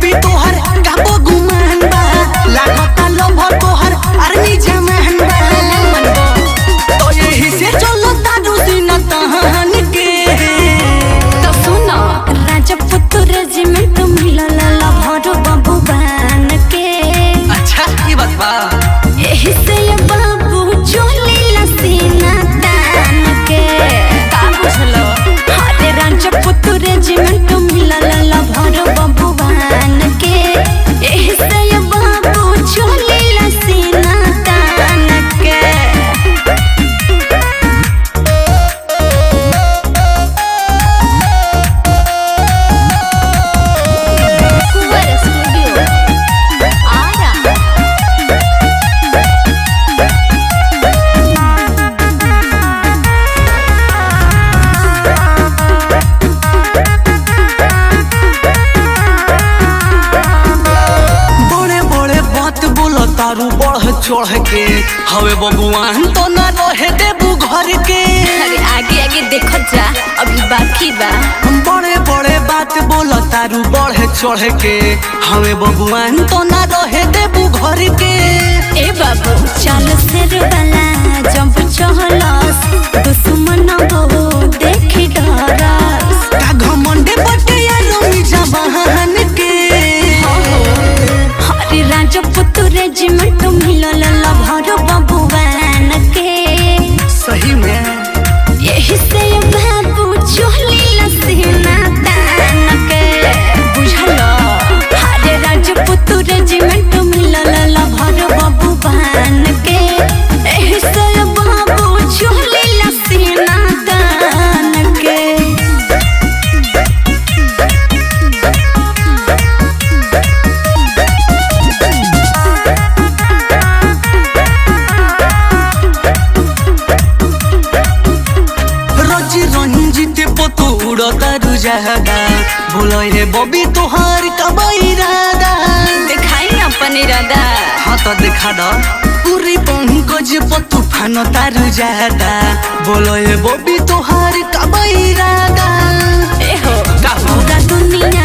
बबी तोहर गाबो गुमान बा लागता लंभर तोहर आर्मी जमान बा तो यही से चलो तारू दिन तहन के तो सुनो राजपूत रेजिमेंट मिलल लभर बबुआन के। अच्छा ये बात बा यही से ये बाबू चोली लसीना तान के का बुझलो। अरे राजपूत रेजिमेंट मिलल लभर बबुआन के यही से ये बाबू चोली लसीना तान के। कुंवर स्टूडियो आरा। बड़े बड़े बात बोलो तारू बढ़ चढ़ के हवे बबुआन तो ना रहे देबू घर के। अरे आगे आगे देखो जा अभी बाकी बा। बड़े बड़े बात बोलो तारू बढ़ चढ़ के हवे बबुआन तो ना रहे देबू घर के। ए बाबू चल सिर वाला जंप चहलस दुश्मन बहु देखी डरस। का घमंडे बटे यारो मिजा बहन के। अरे राजपूत रेजिमेंट मिलल लभर बबुआन के सही में यही से बाबू चोली लसीना तान के बुझलो। अरे राजपूत रेजिमेंट मिलल लभर बबुआन के यही से बाबू चोली लसीना तान के। रोजी रंजित पतुड़ तारू जहदा बोलो हे बबी तोहार कबई रादा। दिखाई अपन इरादा। हाँ तो दिखा दो पूरी पंकज तूफान तारू जहदा बोलो हे बबी तोहार कबई रादा। एहो का हो? पूरा दुनिया